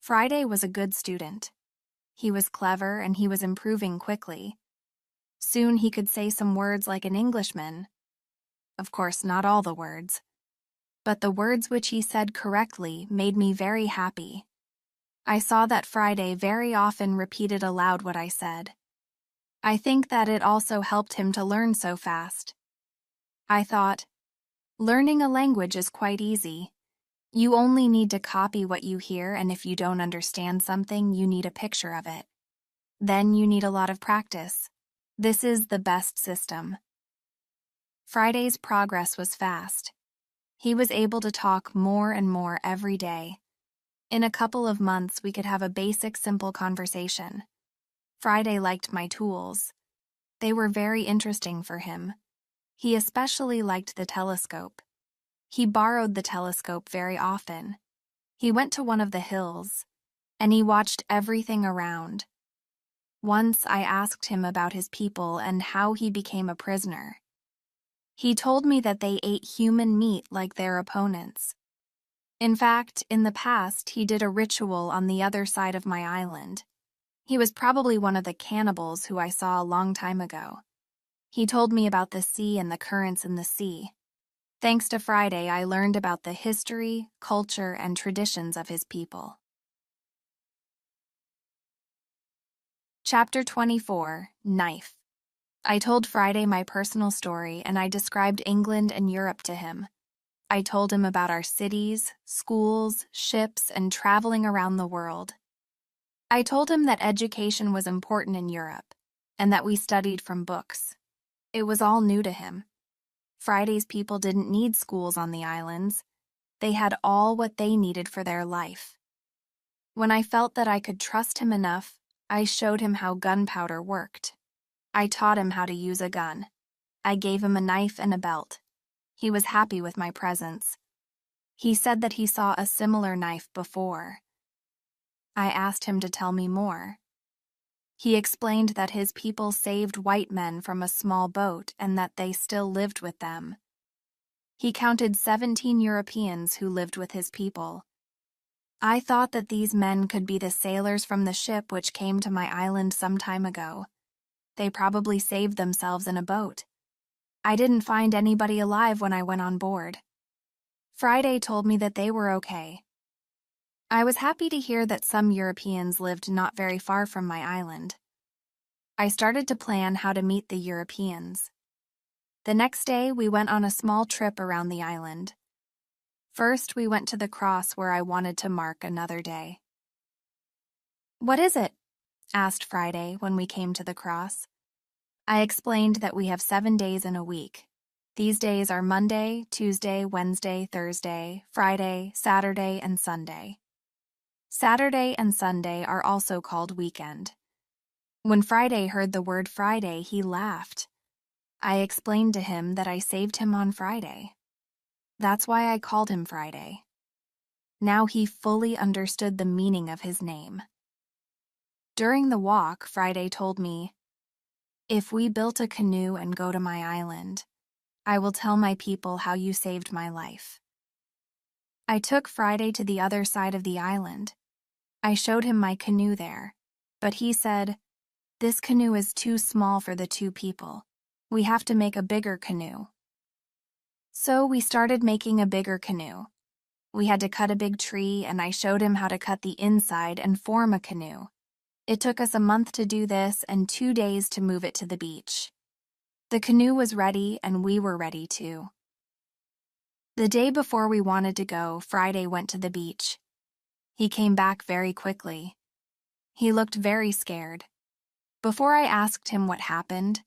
Friday was a good student. He was clever and he was improving quickly. Soon he could say some words like an Englishman. Of course, not all the words. But the words which he said correctly made me very happy. I saw that Friday very often repeated aloud what I said. I think that it also helped him to learn so fast. I thought, learning a language is quite easy. You only need to copy what you hear, and if you don't understand something, you need a picture of it. Then you need a lot of practice. This is the best system. Friday's progress was fast. He was able to talk more and more every day. In a couple of months, we could have a basic, simple conversation. Friday liked my tools. They were very interesting for him. He especially liked the telescope. He borrowed the telescope very often. He went to one of the hills, and he watched everything around. Once I asked him about his people and how he became a prisoner. He told me that they ate human meat like their opponents. In fact, in the past, he did a ritual on the other side of my island. He was probably one of the cannibals who I saw a long time ago. He told me about the sea and the currents in the sea. Thanks to Friday, I learned about the history, culture, and traditions of his people. Chapter 24, Knife. I told Friday my personal story, and I described England and Europe to him. I told him about our cities, schools, ships, and traveling around the world. I told him that education was important in Europe, and that we studied from books. It was all new to him. Friday's people didn't need schools on the islands. They had all what they needed for their life. When I felt that I could trust him enough, I showed him how gunpowder worked. I taught him how to use a gun. I gave him a knife and a belt. He was happy with my presence. He said that he saw a similar knife before. I asked him to tell me more. He explained that his people saved white men from a small boat and that they still lived with them. He counted 17 Europeans who lived with his people. I thought that these men could be the sailors from the ship which came to my island some time ago. They probably saved themselves in a boat. I didn't find anybody alive when I went on board. Friday told me that they were okay. I was happy to hear that some Europeans lived not very far from my island. I started to plan how to meet the Europeans. The next day, we went on a small trip around the island. First, we went to the cross where I wanted to mark another day. "What is it?" asked Friday when we came to the cross. I explained that we have 7 days in a week. These days are Monday, Tuesday, Wednesday, Thursday, Friday, Saturday, and Sunday. Saturday and Sunday are also called weekend. When Friday heard the word Friday, he laughed. I explained to him that I saved him on Friday. That's why I called him Friday. Now he fully understood the meaning of his name. During the walk, Friday told me, "If we built a canoe and go to my island, I will tell my people how you saved my life." I took Friday to the other side of the island. I showed him my canoe there, but he said, "This canoe is too small for the 2 people. We have to make a bigger canoe." So we started making a bigger canoe. We had to cut a big tree, and I showed him how to cut the inside and form a canoe. It took us a month to do this and 2 days to move it to the beach. The canoe was ready, and we were ready too. The day before we wanted to go, Friday went to the beach. He came back very quickly. He looked very scared. Before I asked him what happened,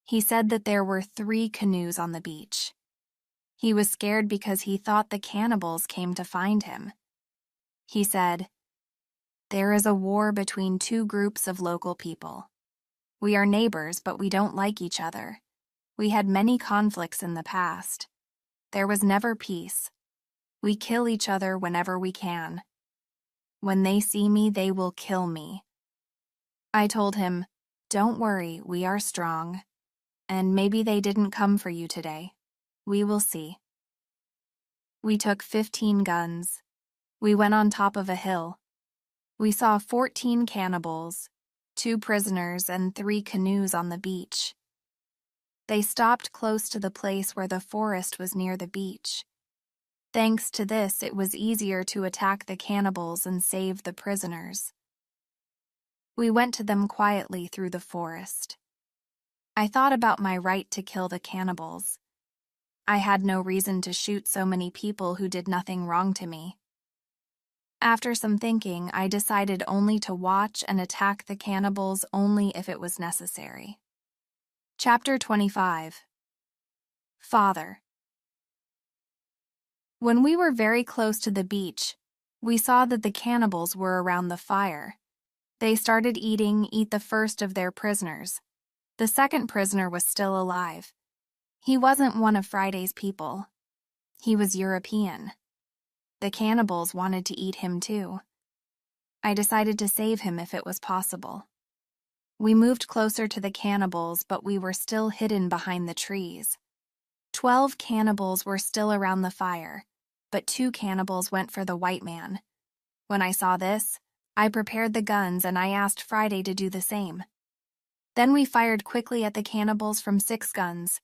he said that there were 3 canoes on the beach. He was scared because he thought the cannibals came to find him. He said, "There is a war between 2 groups of local people. We are neighbors, but we don't like each other. We had many conflicts in the past. There was never peace. We kill each other whenever we can. When they see me, they will kill me." I told him, "Don't worry, we are strong. And maybe they didn't come for you today. We will see." We took 15 guns. We went on top of a hill. We saw 14 cannibals, 2 prisoners, and 3 canoes on the beach. They stopped close to the place where the forest was near the beach. Thanks to this, it was easier to attack the cannibals and save the prisoners. We went to them quietly through the forest. I thought about my right to kill the cannibals. I had no reason to shoot so many people who did nothing wrong to me. After some thinking, I decided only to watch and attack the cannibals only if it was necessary. Chapter 25. Father. When we were very close to the beach, we saw that the cannibals were around the fire. They started eat the first of their prisoners. The second prisoner was still alive. He wasn't one of Friday's people. He was European. The cannibals wanted to eat him too. I decided to save him if it was possible. We moved closer to the cannibals, but we were still hidden behind the trees. 12 cannibals were still around the fire, but 2 cannibals went for the white man. When I saw this, I prepared the guns and I asked Friday to do the same. Then we fired quickly at the cannibals from 6 guns.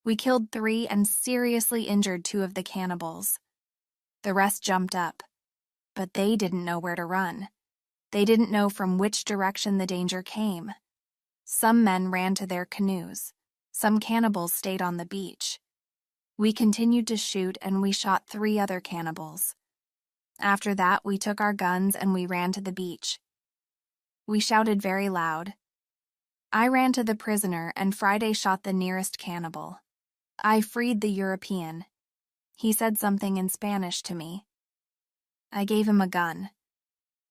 We killed 3 and seriously injured 2 of the cannibals. The rest jumped up, but they didn't know where to run. They didn't know from which direction the danger came. Some men ran to their canoes. Some cannibals stayed on the beach. We continued to shoot and we shot 3 other cannibals. After that, we took our guns and we ran to the beach. We shouted very loud. I ran to the prisoner and Friday shot the nearest cannibal. I freed the European. He said something in Spanish to me. I gave him a gun.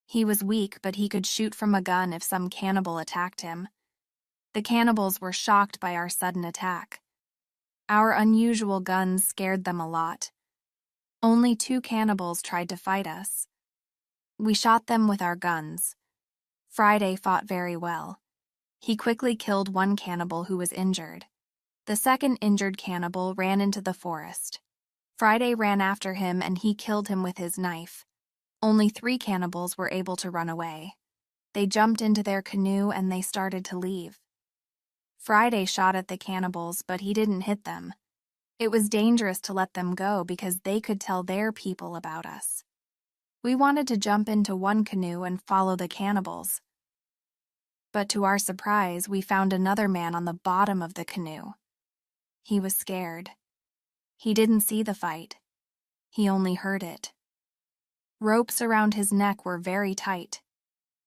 He was weak, but he could shoot from a gun if some cannibal attacked him. The cannibals were shocked by our sudden attack. Our unusual guns scared them a lot. Only 2 cannibals tried to fight us. We shot them with our guns. Friday fought very well. He quickly killed 1 cannibal who was injured. The second injured cannibal ran into the forest. Friday ran after him and he killed him with his knife. Only 3 cannibals were able to run away. They jumped into their canoe and they started to leave. Friday shot at the cannibals, but he didn't hit them. It was dangerous to let them go because they could tell their people about us. We wanted to jump into 1 canoe and follow the cannibals. But to our surprise, we found another man on the bottom of the canoe. He was scared. He didn't see the fight. He only heard it. Ropes around his neck were very tight.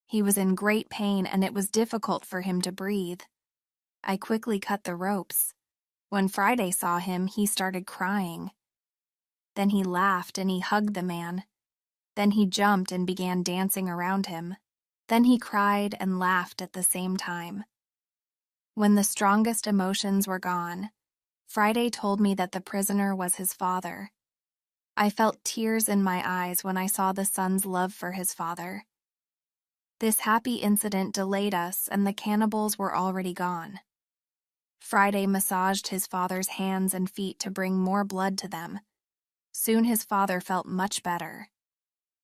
He was in great pain and it was difficult for him to breathe. I quickly cut the ropes. When Friday saw him, he started crying. Then he laughed and he hugged the man. Then he jumped and began dancing around him. Then he cried and laughed at the same time. When the strongest emotions were gone, Friday told me that the prisoner was his father. I felt tears in my eyes when I saw the son's love for his father. This happy incident delayed us and the cannibals were already gone. Friday massaged his father's hands and feet to bring more blood to them. Soon his father felt much better.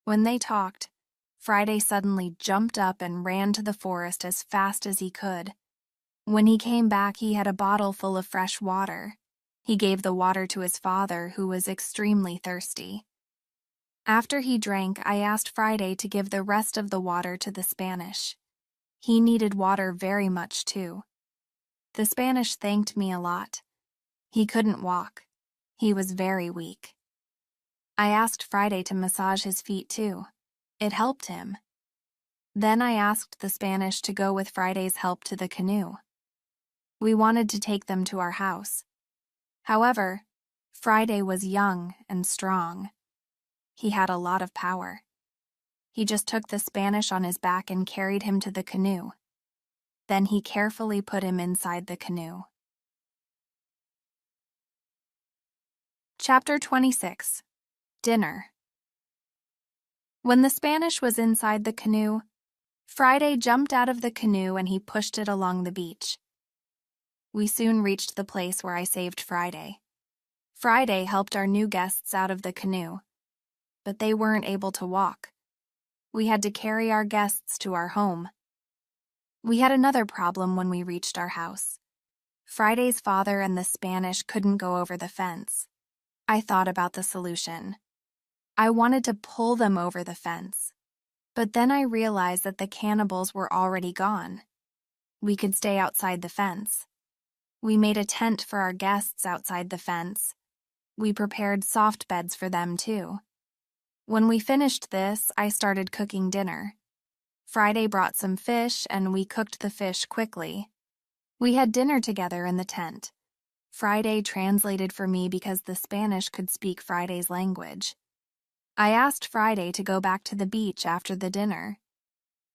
When they talked, Friday suddenly jumped up and ran to the forest as fast as he could. When he came back, he had a bottle full of fresh water. He gave the water to his father, who was extremely thirsty. After he drank, I asked Friday to give the rest of the water to the Spanish. He needed water very much too. The Spanish thanked me a lot. He couldn't walk. He was very weak. I asked Friday to massage his feet too. It helped him. Then I asked the Spanish to go with Friday's help to the canoe. We wanted to take them to our house. However, Friday was young and strong. He had a lot of power. He just took the Spanish on his back and carried him to the canoe. Then he carefully put him inside the canoe. Chapter 26. Dinner. When the Spanish was inside the canoe, Friday jumped out of the canoe and he pushed it along the beach. We soon reached the place where I saved Friday. Friday helped our new guests out of the canoe, but they weren't able to walk. We had to carry our guests to our home. We had another problem when we reached our house. Friday's father and the Spanish couldn't go over the fence. I thought about the solution. I wanted to pull them over the fence. But then I realized that the cannibals were already gone. We could stay outside the fence. We made a tent for our guests outside the fence. We prepared soft beds for them, too. When we finished this, I started cooking dinner. Friday brought some fish, and we cooked the fish quickly. We had dinner together in the tent. Friday translated for me because the Spanish could speak Friday's language. I asked Friday to go back to the beach after the dinner.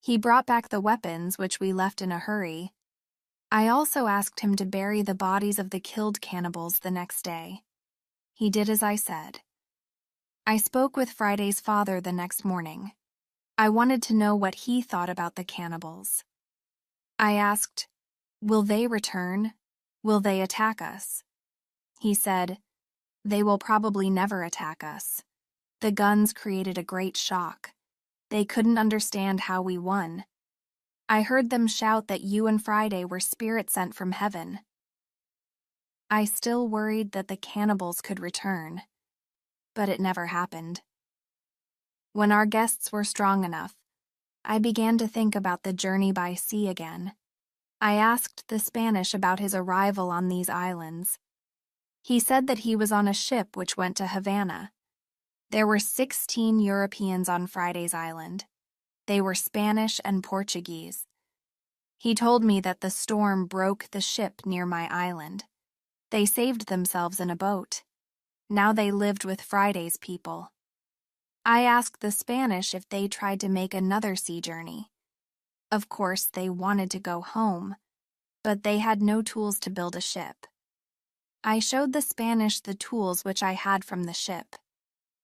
He brought back the weapons, which we left in a hurry. I also asked him to bury the bodies of the killed cannibals the next day. He did as I said. I spoke with Friday's father the next morning. I wanted to know what he thought about the cannibals. I asked, "Will they return? Will they attack us?" He said, "They will probably never attack us. The guns created a great shock. They couldn't understand how we won. I heard them shout that you and Friday were spirit sent from heaven." I still worried that the cannibals could return, but it never happened. When our guests were strong enough, I began to think about the journey by sea again. I asked the Spanish about his arrival on these islands. He said that he was on a ship which went to Havana. There were 16 Europeans on Friday's island. They were Spanish and Portuguese. He told me that the storm broke the ship near my island. They saved themselves in a boat. Now they lived with Friday's people. I asked the Spanish if they tried to make another sea journey. Of course, they wanted to go home, but they had no tools to build a ship. I showed the Spanish the tools which I had from the ship.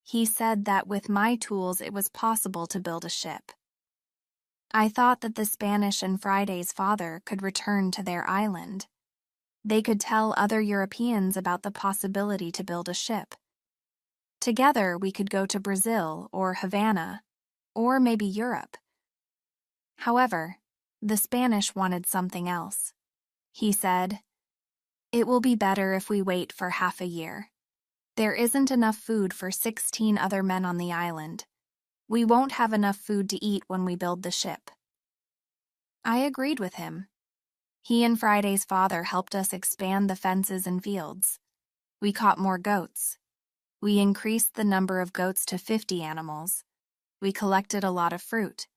He said that with my tools it was possible to build a ship. I thought that the Spanish and Friday's father could return to their island. They could tell other Europeans about the possibility to build a ship. Together we could go to Brazil or Havana, or maybe Europe. However, the Spanish wanted something else. He said, "It will be better if we wait for half a year. There isn't enough food for 16 other men on the island. We won't have enough food to eat when we build the ship." I agreed with him. He and Friday's father helped us expand the fences and fields. We caught more goats. We increased the number of goats to 50 animals. We collected a lot of fruit.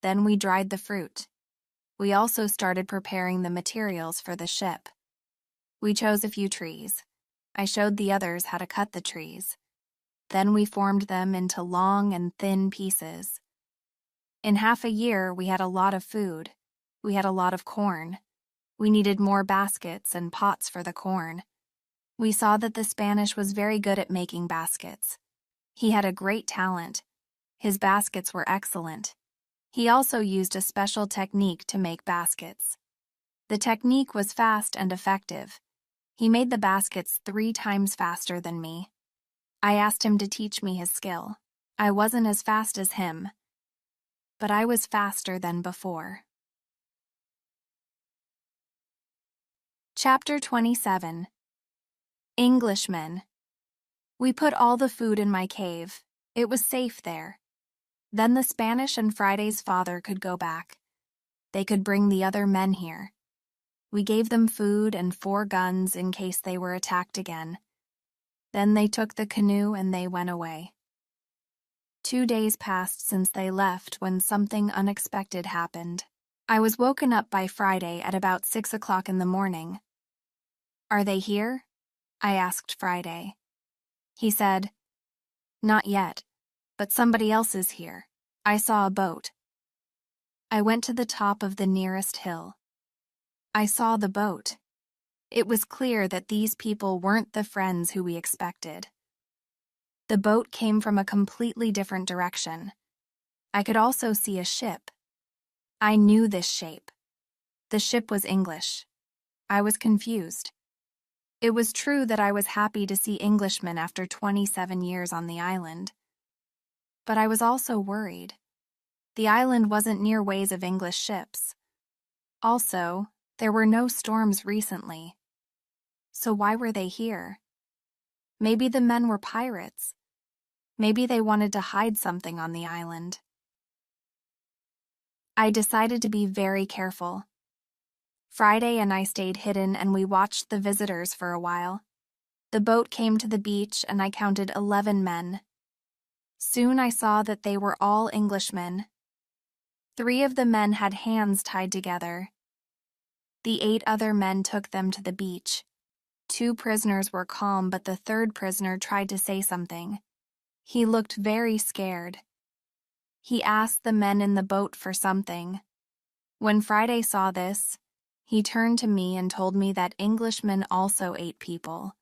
Then we dried the fruit. We also started preparing the materials for the ship. We chose a few trees. I showed the others how to cut the trees. Then we formed them into long and thin pieces. In half a year, we had a lot of food. We had a lot of corn. We needed more baskets and pots for the corn. We saw that the Spanish was very good at making baskets. He had a great talent. His baskets were excellent. He also used a special technique to make baskets. The technique was fast and effective. He made the baskets 3 times faster than me. I asked him to teach me his skill. I wasn't as fast as him, but I was faster than before. Chapter 27. Englishmen. We put all the food in my cave. It was safe there. Then the Spanish and Friday's father could go back. They could bring the other men here. We gave them food and 4 guns in case they were attacked again. Then they took the canoe and they went away. 2 days passed since they left when something unexpected happened. I was woken up by Friday at about 6 o'clock in the morning. "Are they here?" I asked Friday. He said, "Not yet, but somebody else is here. I saw a boat." I went to the top of the nearest hill. I saw the boat. It was clear that these people weren't the friends who we expected. The boat came from a completely different direction. I could also see a ship. I knew this shape. The ship was English. I was confused. It was true that I was happy to see Englishmen after 27 years on the island. But I was also worried. The island wasn't near ways of English ships. Also, there were no storms recently. So why were they here? Maybe the men were pirates. Maybe they wanted to hide something on the island. I decided to be very careful. Friday and I stayed hidden and we watched the visitors for a while. The boat came to the beach and I counted 11 men. Soon I saw that they were all Englishmen. 3 of the men had hands tied together. The 8 other men took them to the beach. 2 prisoners were calm, but the 3rd prisoner tried to say something. He looked very scared. He asked the men in the boat for something. When Friday saw this, he turned to me and told me that Englishmen also ate people.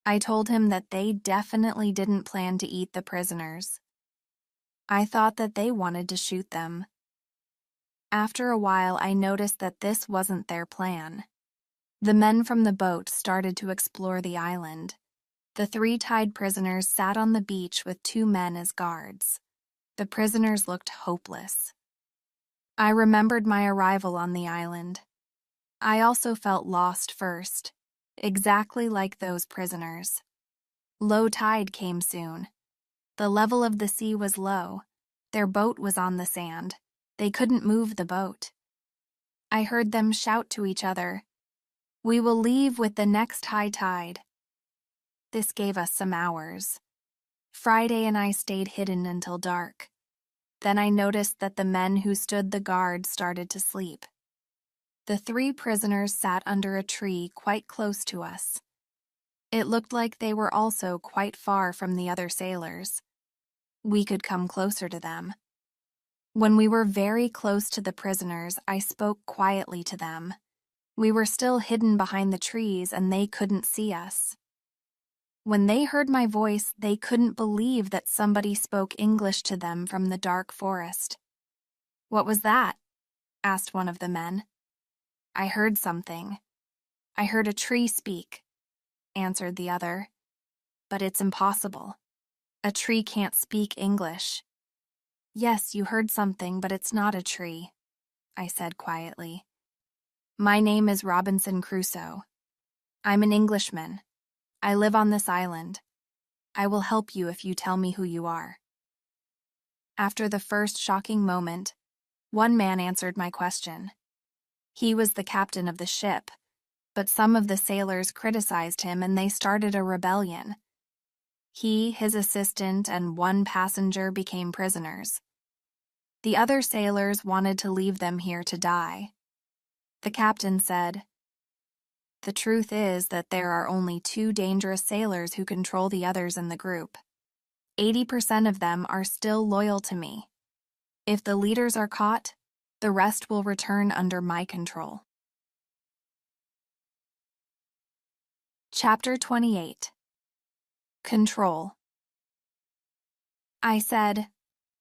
I told him that they definitely didn't plan to eat the prisoners. I thought that they wanted to shoot them. After a while, I noticed that this wasn't their plan. The men from the boat started to explore the island. The 3 tied prisoners sat on the beach with 2 men as guards. The prisoners looked hopeless. I remembered my arrival on the island. I also felt lost first, exactly like those prisoners. Low tide came soon. The level of the sea was low. Their boat was on the sand. They couldn't move the boat. I heard them shout to each other, "We will leave with the next high tide." This gave us some hours. Friday and I stayed hidden until dark. Then I noticed that the men who stood the guard started to sleep. The 3 prisoners sat under a tree quite close to us. It looked like they were also quite far from the other sailors. We could come closer to them. When we were very close to the prisoners, I spoke quietly to them. We were still hidden behind the trees and they couldn't see us. When they heard my voice, they couldn't believe that somebody spoke English to them from the dark forest. "What was that?" asked one of the men. "I heard something. I heard a tree speak," answered the other. "But it's impossible. A tree can't speak English." "Yes, you heard something, but it's not a tree," I said quietly. "My name is Robinson Crusoe. I'm an Englishman. I live on this island. I will help you if you tell me who you are." After the first shocking moment, one man answered my question. He was the captain of the ship, but some of the sailors criticized him and they started a rebellion. He, his assistant, and 1 passenger became prisoners. The other sailors wanted to leave them here to die. The captain said, "The truth is that there are only 2 dangerous sailors who control the others in the group. 80% of them are still loyal to me. If the leaders are caught, the rest will return under my control." Chapter 28. Control. I said,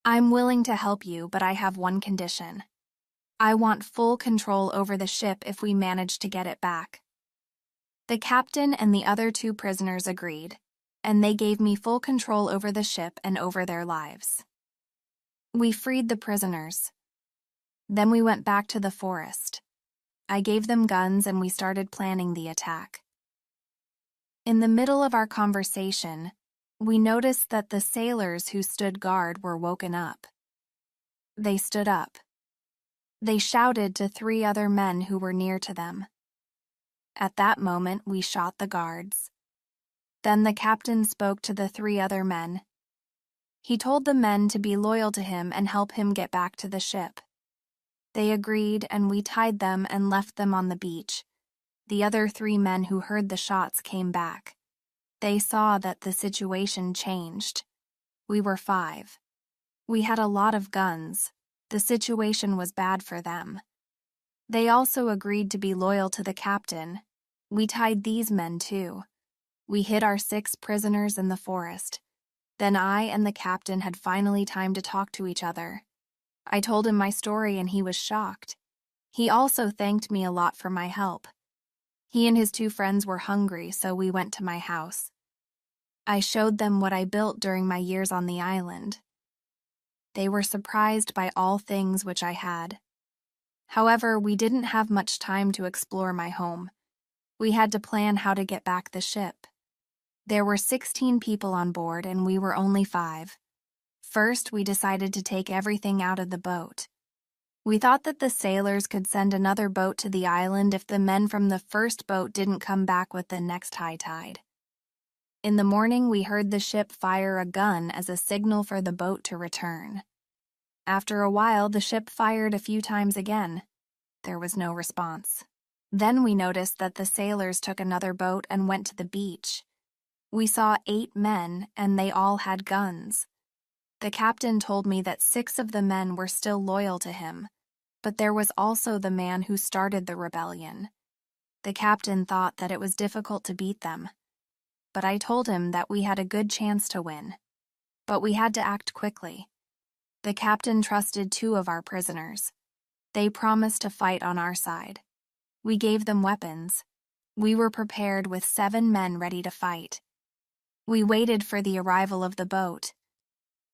"I'm willing to help you, but I have one condition. I want full control over the ship if we manage to get it back." The captain and the other 2 prisoners agreed, and they gave me full control over the ship and over their lives. We freed the prisoners. Then we went back to the forest. I gave them guns and we started planning the attack. In the middle of our conversation, we noticed that the sailors who stood guard were woken up. They stood up. They shouted to 3 other men who were near to them. At that moment, we shot the guards. Then the captain spoke to the 3 other men. He told the men to be loyal to him and help him get back to the ship. They agreed, and we tied them and left them on the beach. The other 3 men who heard the shots came back. They saw that the situation changed. We were 5. We had a lot of guns. The situation was bad for them. They also agreed to be loyal to the captain. We tied these men too. We hid our 6 prisoners in the forest. Then I and the captain had finally time to talk to each other. I told him my story and he was shocked. He also thanked me a lot for my help. He and his 2 friends were hungry, so we went to my house. I showed them what I built during my years on the island. They were surprised by all things which I had. However, we didn't have much time to explore my home. We had to plan how to get back the ship. There were 16 people on board and we were only 5. First, we decided to take everything out of the boat. We thought that the sailors could send another boat to the island if the men from the first boat didn't come back with the next high tide. In the morning, we heard the ship fire a gun as a signal for the boat to return. After a while, the ship fired a few times again. There was no response. Then we noticed that the sailors took another boat and went to the beach. We saw 8 men, and they all had guns. The captain told me that 6 of the men were still loyal to him, but there was also the man who started the rebellion. The captain thought that it was difficult to beat them, but I told him that we had a good chance to win. But we had to act quickly. The captain trusted 2 of our prisoners. They promised to fight on our side. We gave them weapons. We were prepared with 7 men ready to fight. We waited for the arrival of the boat.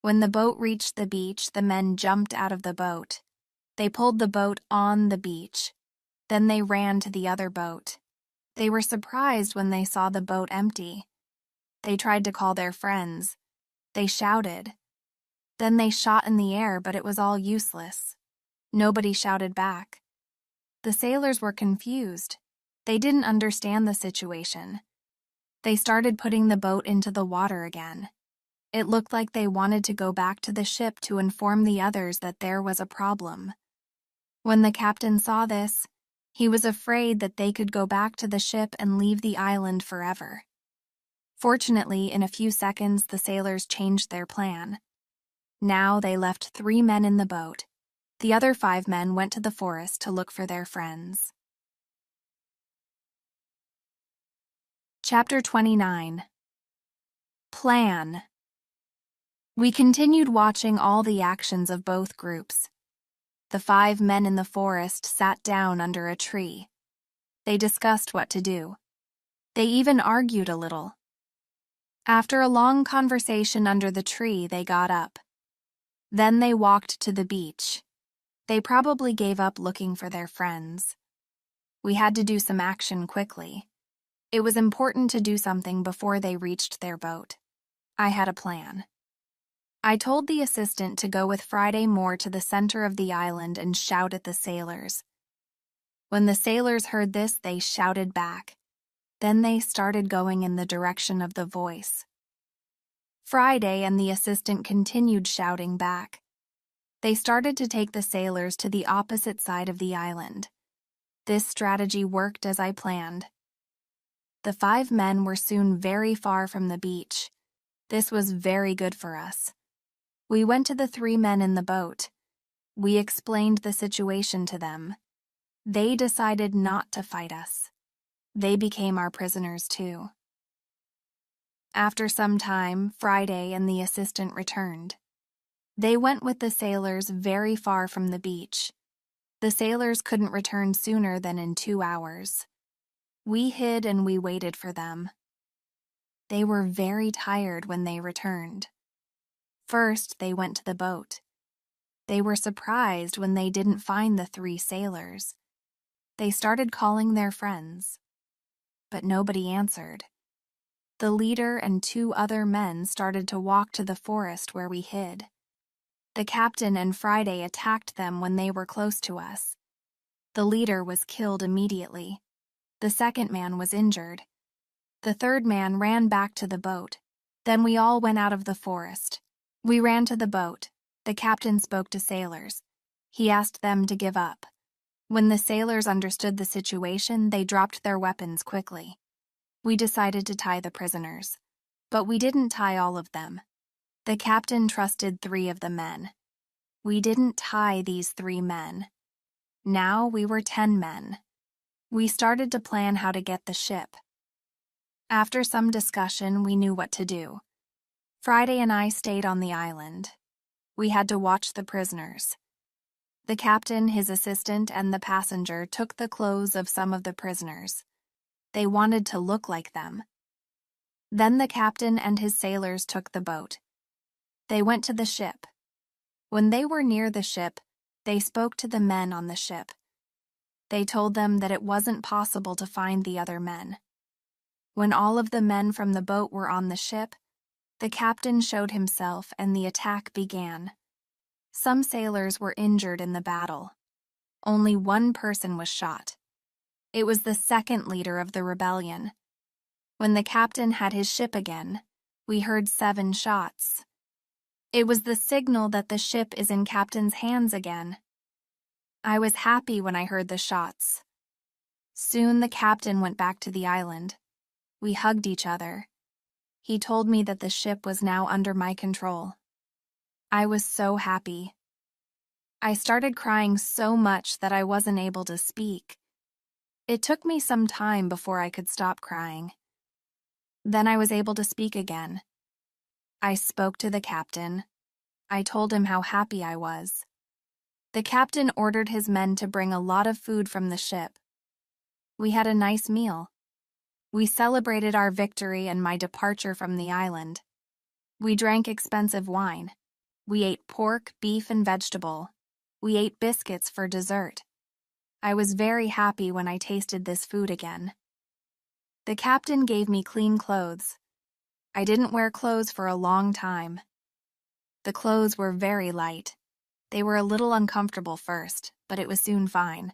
When the boat reached the beach, the men jumped out of the boat. They pulled the boat on the beach. Then they ran to the other boat. They were surprised when they saw the boat empty. They tried to call their friends. They shouted. Then they shot in the air, but it was all useless. Nobody shouted back. The sailors were confused. They didn't understand the situation. They started putting the boat into the water again. It looked like they wanted to go back to the ship to inform the others that there was a problem. When the captain saw this, he was afraid that they could go back to the ship and leave the island forever. Fortunately, in a few seconds, the sailors changed their plan. Now they left 3 men in the boat. The other 5 men went to the forest to look for their friends. Chapter 29. Plan. We continued watching all the actions of both groups. The 5 men in the forest sat down under a tree. They discussed what to do. They even argued a little. After a long conversation under the tree, they got up. Then they walked to the beach. They probably gave up looking for their friends. We had to do some action quickly. It was important to do something before they reached their boat. I had a plan. I told the assistant to go with Friday Moore to the center of the island and shout at the sailors. When the sailors heard this, they shouted back. Then they started going in the direction of the voice. Friday and the assistant continued shouting back. They started to take the sailors to the opposite side of the island. This strategy worked as I planned. The 5 men were soon very far from the beach. This was very good for us. We went to the 3 men in the boat. We explained the situation to them. They decided not to fight us. They became our prisoners too. After some time, Friday and the assistant returned. They went with the sailors very far from the beach. The sailors couldn't return sooner than in 2 hours. We hid and we waited for them. They were very tired when they returned. First, they went to the boat. They were surprised when they didn't find the 3 sailors. They started calling their friends, but nobody answered. The leader and 2 other men started to walk to the forest where we hid. The captain and Friday attacked them when they were close to us. The leader was killed immediately. The second man was injured. The third man ran back to the boat. Then we all went out of the forest. We ran to the boat. The captain spoke to sailors. He asked them to give up. When the sailors understood the situation, they dropped their weapons quickly. We decided to tie the prisoners, but we didn't tie all of them. The captain trusted 3 of the men. We didn't tie these 3 men. Now we were 10 men. We started to plan how to get the ship. After some discussion, we knew what to do. Friday and I stayed on the island. We had to watch the prisoners. The captain, his assistant, and the passenger took the clothes of some of the prisoners. They wanted to look like them. Then the captain and his sailors took the boat. They went to the ship. When they were near the ship, they spoke to the men on the ship. They told them that it wasn't possible to find the other men. When all of the men from the boat were on the ship, the captain showed himself and the attack began. Some sailors were injured in the battle. Only one person was shot. It was the second leader of the rebellion. When the captain had his ship again, we heard 7 shots. It was the signal that the ship is in captain's hands again. I was happy when I heard the shots. Soon the captain went back to the island. We hugged each other. He told me that the ship was now under my control. I was so happy. I started crying so much that I wasn't able to speak. It took me some time before I could stop crying. Then I was able to speak again. I spoke to the captain. I told him how happy I was. The captain ordered his men to bring a lot of food from the ship. We had a nice meal. We celebrated our victory and my departure from the island. We drank expensive wine. We ate pork, beef, and vegetable. We ate biscuits for dessert. I was very happy when I tasted this food again. The captain gave me clean clothes. I didn't wear clothes for a long time. The clothes were very light. They were a little uncomfortable first, but it was soon fine.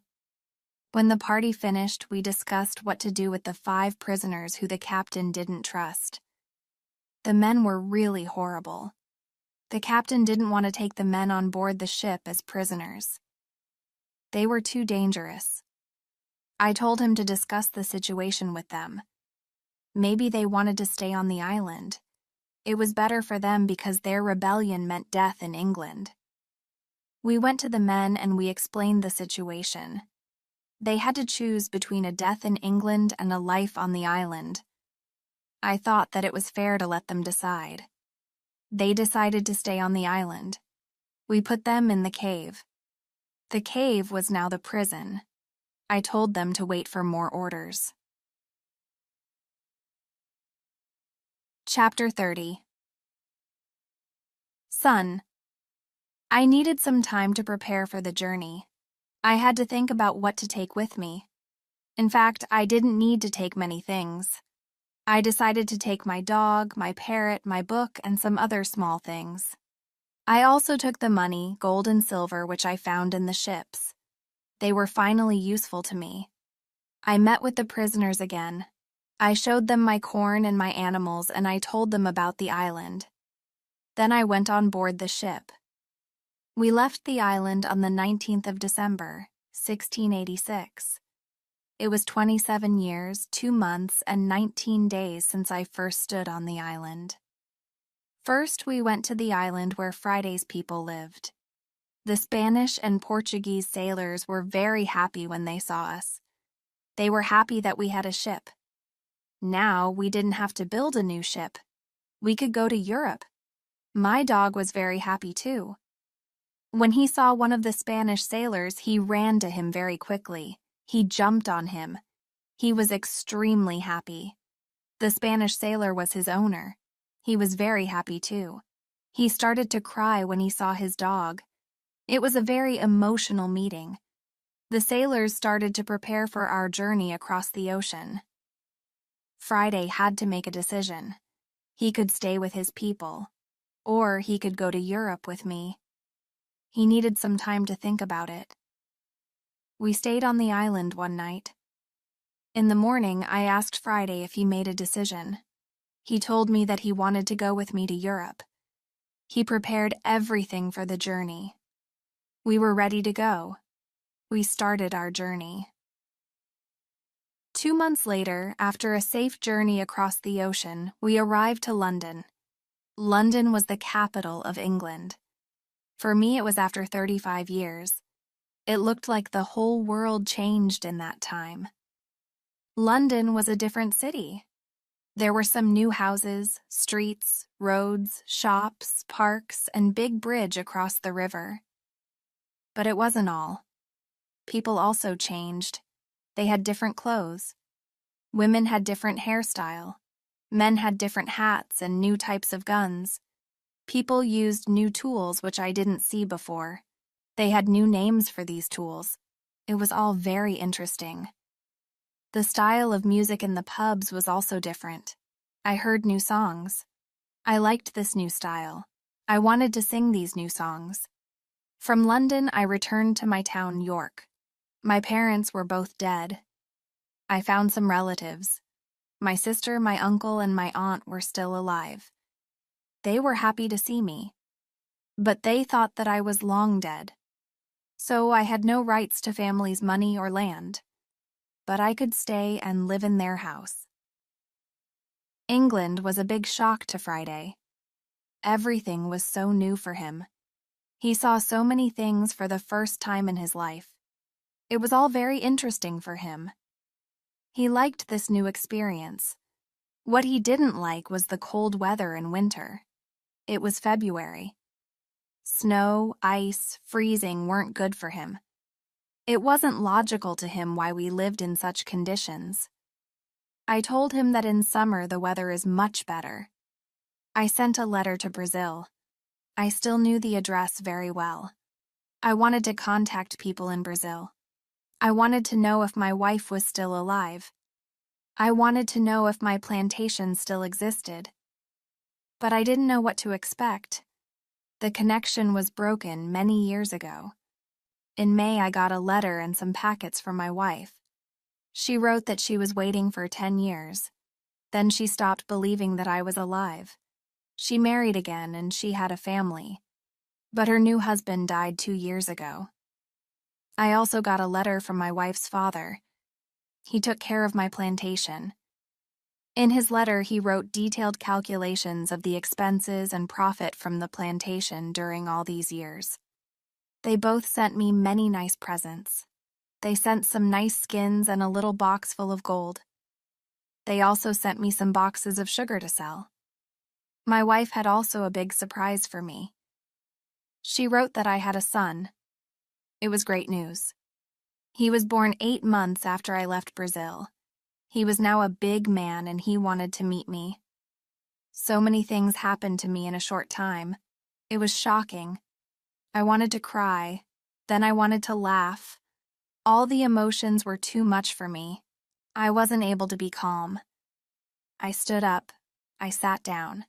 When the party finished, we discussed what to do with the 5 prisoners who the captain didn't trust. The men were really horrible. The captain didn't want to take the men on board the ship as prisoners. They were too dangerous. I told him to discuss the situation with them. Maybe they wanted to stay on the island. It was better for them because their rebellion meant death in England. We went to the men and we explained the situation. They had to choose between a death in England and a life on the island. I thought that it was fair to let them decide. They decided to stay on the island. We put them in the cave. The cave was now the prison. I told them to wait for more orders. Chapter 30. Son. I needed some time to prepare for the journey. I had to think about what to take with me. In fact, I didn't need to take many things. I decided to take my dog, my parrot, my book, and some other small things. I also took the money, gold and silver, which I found in the ships. They were finally useful to me. I met with the prisoners again. I showed them my corn and my animals, and I told them about the island. Then I went on board the ship. We left the island on the 19th of December, 1686. It was 27 years, 2 months, and 19 days since I first stood on the island. First, we went to the island where Friday's people lived. The Spanish and Portuguese sailors were very happy when they saw us. They were happy that we had a ship. Now we didn't have to build a new ship. We could go to Europe. My dog was very happy too. When he saw one of the Spanish sailors, he ran to him very quickly. He jumped on him. He was extremely happy. The Spanish sailor was his owner. He was very happy too. He started to cry when he saw his dog. It was a very emotional meeting. The sailors started to prepare for our journey across the ocean. Friday had to make a decision. He could stay with his people, or he could go to Europe with me. He needed some time to think about it. We stayed on the island one night. In the morning, I asked Friday if he made a decision. He told me that he wanted to go with me to Europe. He prepared everything for the journey. We were ready to go. We started our journey. 2 months later, after a safe journey across the ocean, we arrived to London. London was the capital of England. For me, it was after 35 years. It looked like the whole world changed in that time. London was a different city. There were some new houses, streets, roads, shops, parks, and big bridge across the river. But it wasn't all. People also changed. They had different clothes. Women had different hairstyle. Men had different hats and new types of guns. People used new tools which I didn't see before. They had new names for these tools. It was all very interesting. The style of music in the pubs was also different. I heard new songs. I liked this new style. I wanted to sing these new songs. From London, I returned to my town, York. My parents were both dead. I found some relatives. My sister, my uncle, and my aunt were still alive. They were happy to see me, but they thought that I was long dead. So I had no rights to family's money or land, but I could stay and live in their house. England was a big shock to Friday. Everything was so new for him. He saw so many things for the first time in his life. It was all very interesting for him. He liked this new experience. What he didn't like was the cold weather in winter. It was February. Snow, ice, freezing weren't good for him. It wasn't logical to him why we lived in such conditions. I told him that in summer the weather is much better. I sent a letter to Brazil. I still knew the address very well. I wanted to contact people in Brazil. I wanted to know if my wife was still alive. I wanted to know if my plantation still existed. But I didn't know what to expect. The connection was broken many years ago. In May, I got a letter and some packets from my wife. She wrote that she was waiting for 10 years. Then she stopped believing that I was alive. She married again and she had a family. But her new husband died 2 years ago. I also got a letter from my wife's father. He took care of my plantation. In his letter, he wrote detailed calculations of the expenses and profit from the plantation during all these years. They both sent me many nice presents. They sent some nice skins and a little box full of gold. They also sent me some boxes of sugar to sell. My wife had also a big surprise for me. She wrote that I had a son. It was great news. He was born 8 months after I left Brazil. He was now a big man and he wanted to meet me. So many things happened to me in a short time. It was shocking. I wanted to cry. Then I wanted to laugh. All the emotions were too much for me. I wasn't able to be calm. I stood up. I sat down.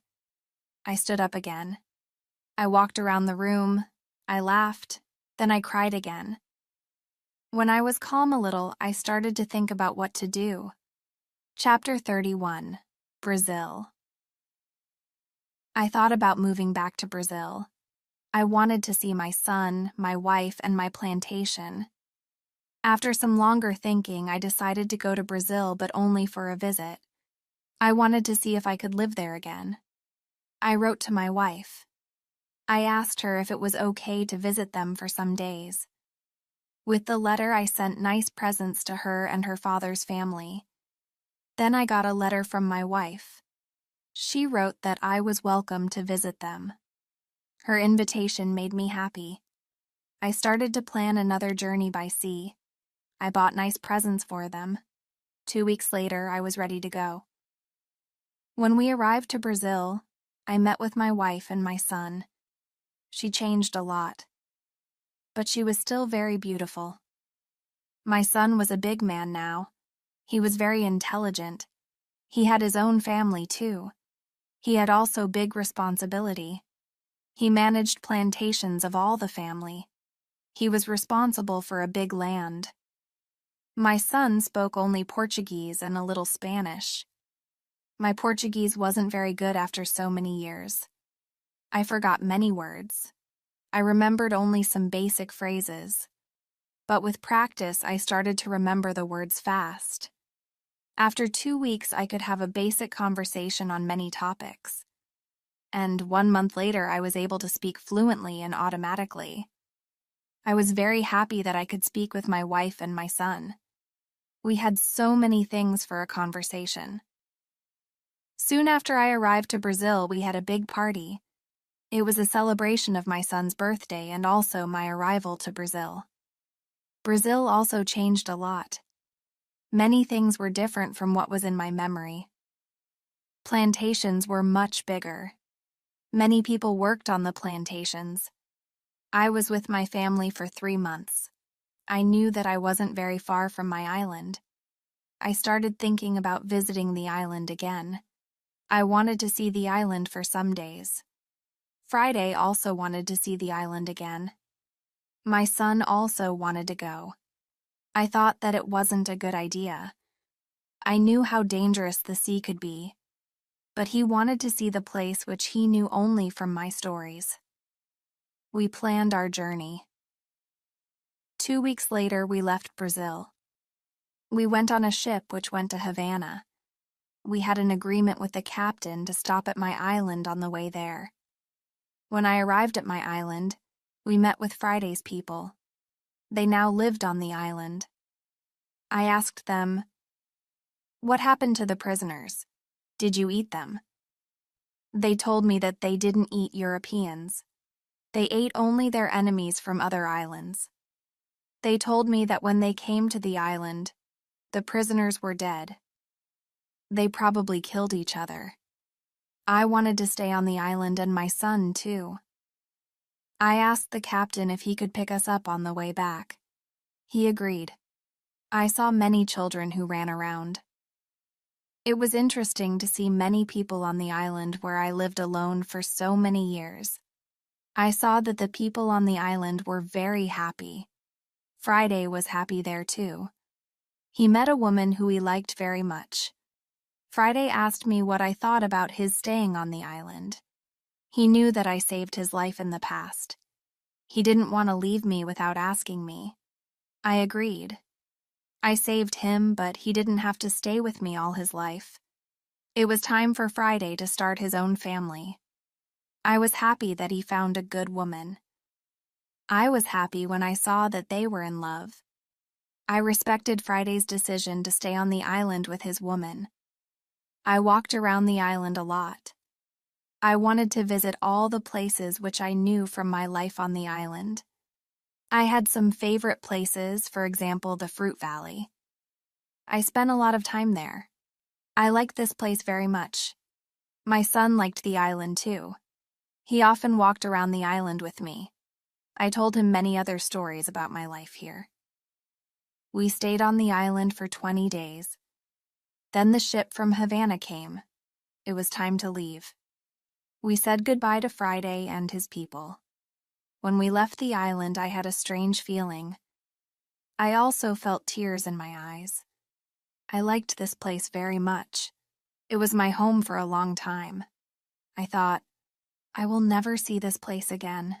I stood up again. I walked around the room. I laughed. Then I cried again. When I was calm a little, I started to think about what to do. Chapter 31, Brazil. I thought about moving back to Brazil. I wanted to see my son, my wife, and my plantation. After some longer thinking, I decided to go to Brazil, but only for a visit. I wanted to see if I could live there again. I wrote to my wife. I asked her if it was okay to visit them for some days. With the letter, I sent nice presents to her and her father's family. Then I got a letter from my wife. She wrote that I was welcome to visit them. Her invitation made me happy. I started to plan another journey by sea. I bought nice presents for them. 2 weeks later, I was ready to go. When we arrived to Brazil, I met with my wife and my son. She changed a lot, but she was still very beautiful. My son was a big man now. He was very intelligent. He had his own family, too. He had also big responsibility. He managed plantations of all the family. He was responsible for a big land. My son spoke only Portuguese and a little Spanish. My Portuguese wasn't very good after so many years. I forgot many words. I remembered only some basic phrases. But with practice, I started to remember the words fast. After 2 weeks, I could have a basic conversation on many topics. And 1 month later, I was able to speak fluently and automatically. I was very happy that I could speak with my wife and my son. We had so many things for a conversation. Soon after I arrived to Brazil, we had a big party. It was a celebration of my son's birthday and also my arrival to Brazil. Brazil also changed a lot. Many things were different from what was in my memory. Plantations were much bigger. Many people worked on the plantations. I was with my family for 3 months. I knew that I wasn't very far from my island. I started thinking about visiting the island again. I wanted to see the island for some days. Friday also wanted to see the island again. My son also wanted to go. I thought that it wasn't a good idea. I knew how dangerous the sea could be, but he wanted to see the place which he knew only from my stories. We planned our journey. 2 weeks later, we left Brazil. We went on a ship which went to Havana. We had an agreement with the captain to stop at my island on the way there. When I arrived at my island, we met with Friday's people. They now lived on the island. I asked them, "What happened to the prisoners? Did you eat them?" They told me that they didn't eat Europeans. They ate only their enemies from other islands. They told me that when they came to the island, the prisoners were dead. They probably killed each other. I wanted to stay on the island and my son, too. I asked the captain if he could pick us up on the way back. He agreed. I saw many children who ran around. It was interesting to see many people on the island where I lived alone for so many years. I saw that the people on the island were very happy. Friday was happy there too. He met a woman who he liked very much. Friday asked me what I thought about his staying on the island. He knew that I saved his life in the past. He didn't want to leave me without asking me. I agreed. I saved him, but he didn't have to stay with me all his life. It was time for Friday to start his own family. I was happy that he found a good woman. I was happy when I saw that they were in love. I respected Friday's decision to stay on the island with his woman. I walked around the island a lot. I wanted to visit all the places which I knew from my life on the island. I had some favorite places, for example, the Fruit Valley. I spent a lot of time there. I liked this place very much. My son liked the island too. He often walked around the island with me. I told him many other stories about my life here. We stayed on the island for 20 days. Then the ship from Havana came. It was time to leave. We said goodbye to Friday and his people. When we left the island, I had a strange feeling. I also felt tears in my eyes. I liked this place very much. It was my home for a long time. I thought, I will never see this place again.